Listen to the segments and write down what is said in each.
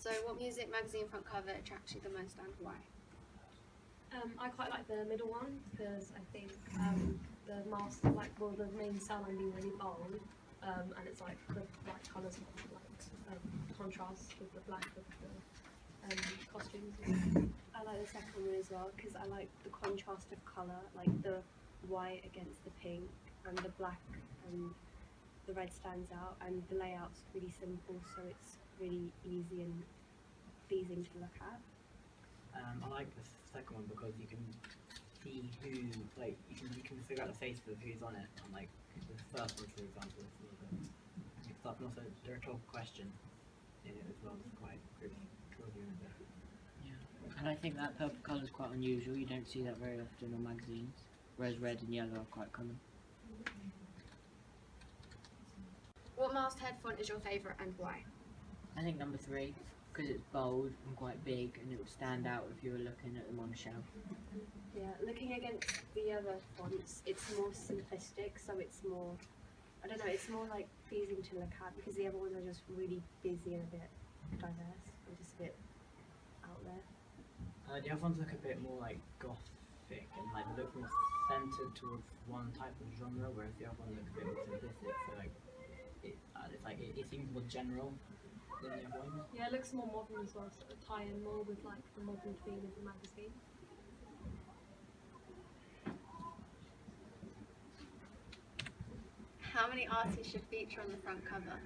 So what music magazine front cover attracts you the most and why? I quite like the middle one because I think the the main sound being really bold, and it's like the bright colours contrast with the black of the costumes. I like the second one as well because I like the contrast of colour, like the white against the pink and the black and the red stands out, and the layout's really simple, so it's really easy and pleasing to look at. I like the second one because you can see who, like, you can figure out the faces of who's on it. And like the first one, for example, is a little bit mixed up, and also the rhetorical question in it as well is quite good. Draws you in a bit. Yeah, and I think that purple colour is quite unusual. You don't see that very often on magazines, whereas red and yellow are quite common. What masthead font is your favourite and why? I think number 3, because it's bold and quite big, and it would stand out if you were looking at them on a shelf. Yeah, looking against the other fonts, it's more simplistic, so it's more, I don't know, it's more like pleasing to look at because the other ones are just really busy and a bit diverse and just a bit out there. The other ones look a bit more like gothic and like they look more centered towards one type of genre, whereas the other one looks a bit more simplistic. So like it seems more general than the other one. Yeah, it looks more modern as well, so it tie in more with like the modern theme of the magazine. How many artists should feature on the front cover?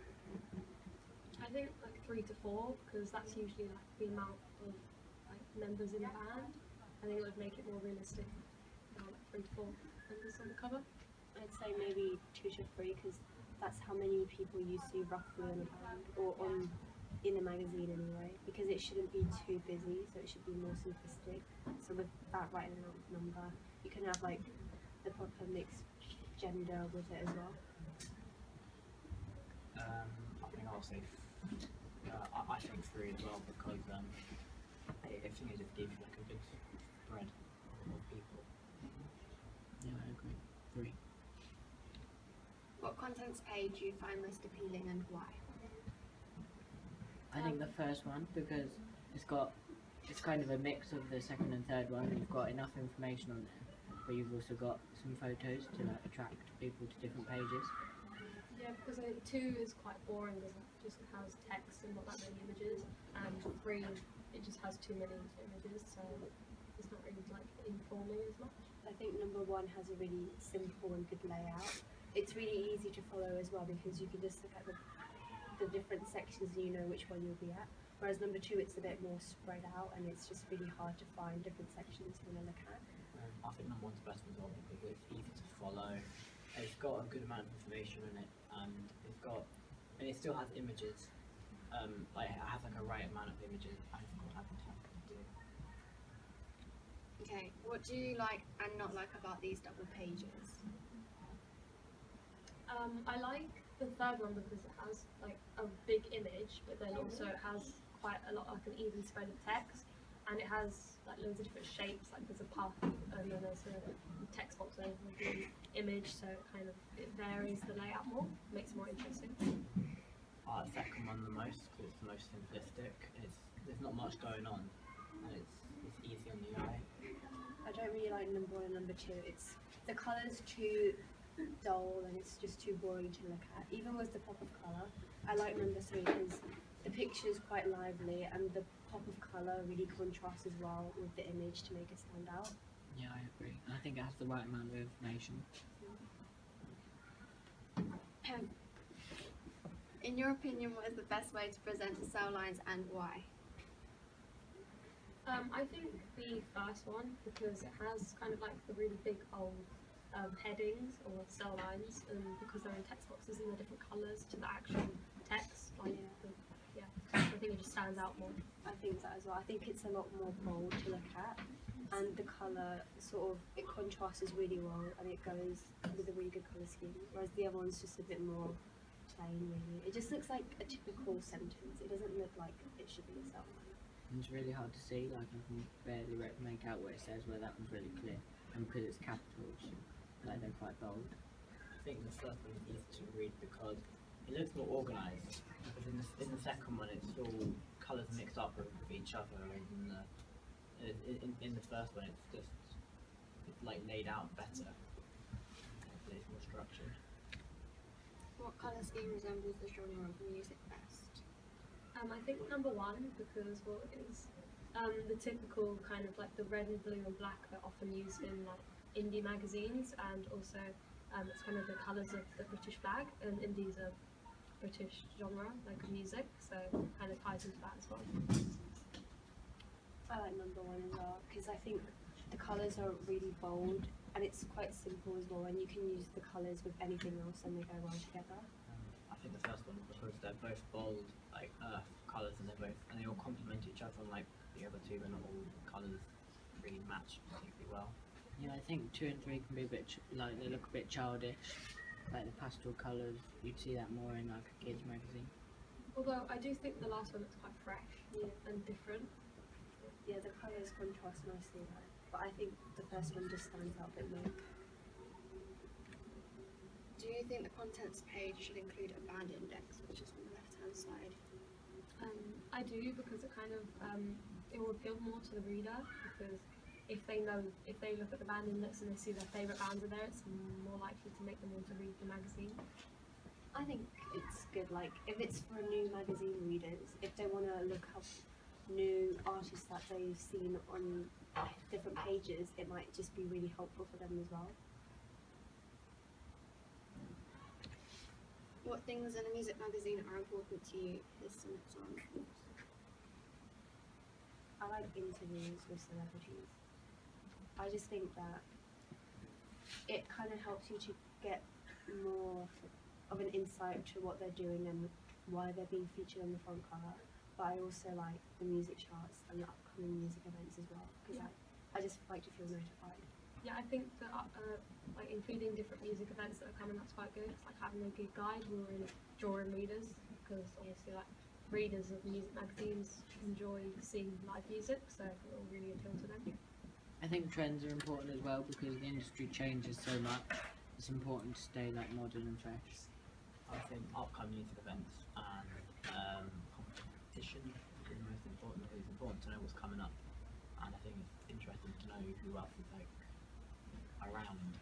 I think like 3 to 4 because that's usually like the amount of like members in the band. I think it would make it more realistic. Like 3 to 4 members on the cover. I'd say maybe 2 to 3 because that's how many people you see roughly on a band or in a magazine anyway, because it shouldn't be too busy, so it should be more simplistic. So with that right number, you can have like the proper mixed gender with it as well. I think I'll say I think 3 as well because I think it just gives you like a good spread of people. Yeah, I agree. 3. What contents page do you find most appealing and why? I think the first one, because it's kind of a mix of the second and third one. You've got enough information on there, but you've also got some photos to like attract people to different pages. Yeah, because I think 2 is quite boring because it just has text and not that many images, and 3 it just has too many images, so it's not really like informing as much. I think number 1 has a really simple and good layout. It's really easy to follow as well because you can just look at the different sections and you know which one you'll be at. Whereas number 2, it's a bit more spread out and it's just really hard to find different sections you want to look at. I think number 1's the best result because it's easy to follow. It's got a good amount of information in it, and it still has images. Like it has like a right amount of images. I forgot how to type it. Okay, what do you like and not like about these double pages? I like the third one because it has like a big image, but then also it has quite a lot, like an even spread of text, and it has like loads of different shapes. Like there's a puff, and then there's a text box over the image, so it varies the layout more, makes it more interesting. The second one the most because it's the most simplistic. There's not much going on, and it's easy on the eye. I don't really like number 1 and number 2. It's the colour's too dull and it's just too boring to look at. Even with the pop of colour, I like number 3 because the picture is quite lively and the pop of colour really contrasts as well with the image to make it stand out. Yeah, I agree. And I think it has the right amount of information. In your opinion, what is the best way to present the cell lines and why? I think the first one because it has kind of like the really big bold headings or cell lines, and because they're in text boxes and they're different colours to the actual text. I think it just stands out more. I think that as well. I think it's a lot more bold to look at, and the colour it contrasts really well, and it goes with a really good colour scheme. Whereas the other one's just a bit more plain, really. It just looks like a typical sentence. It doesn't look like it should be a cell line. And it's really hard to see. Like I can barely make out what it says. Where that one's really clear, and because it's capitals, like they're quite bold. I think the first one is easy to read because it looks more organised. Because in the second one, it's all colours mixed up with each other, and in the first one it's like laid out better. It's more structured. What colour scheme resembles the genre of music best? I think number one, because well, it's the typical kind of like the red and blue and black that are often used in like indie magazines, and also it's kind of the colours of the British flag, and indies are British genre, like music, so kind of ties into that as well. I like number one as well because I think the colours are really bold and it's quite simple as well, and you can use the colours with anything else and they go well together. I think the first one, because they're both bold, like earth colours, and they all complement each other. Like the other two, but not all colours really match particularly well. Yeah, I think 2 and 3 can be a bit like they look a bit childish, like the pastel colours. You'd see that more in like a kids magazine. Although I do think the last one looks quite fresh and different. Yeah, the colours contrast nicely though, but I think the first one just stands out a bit more. Do you think the contents page should include a band index, which is on the left-hand side? I do, because it kind of it will appeal more to the reader, because if they look at the band index and they see their favourite bands are there, it's more likely to make them want to read the magazine. I think it's good, like if it's for new magazine readers, if they want to look up new artists that they've seen on different pages, it might just be really helpful for them as well. What things in a music magazine are important to you? Here's some examples. I like interviews with celebrities. I just think that it kind of helps you to get more of an insight to what they're doing and why they're being featured on the front cover. But I also like the music charts and the upcoming music events as well, because I just like to feel notified. Yeah, I think that like including different music events that are coming up's quite good. It's like having a good guide will really draw in readers, because obviously like readers of music magazines enjoy seeing live music, so it will really appeal to them. I think trends are important as well because the industry changes so much. It's important to stay like modern and fresh. I think upcoming music events and competition is most important. It's important to know what's coming up, and I think it's interesting to know who else is like around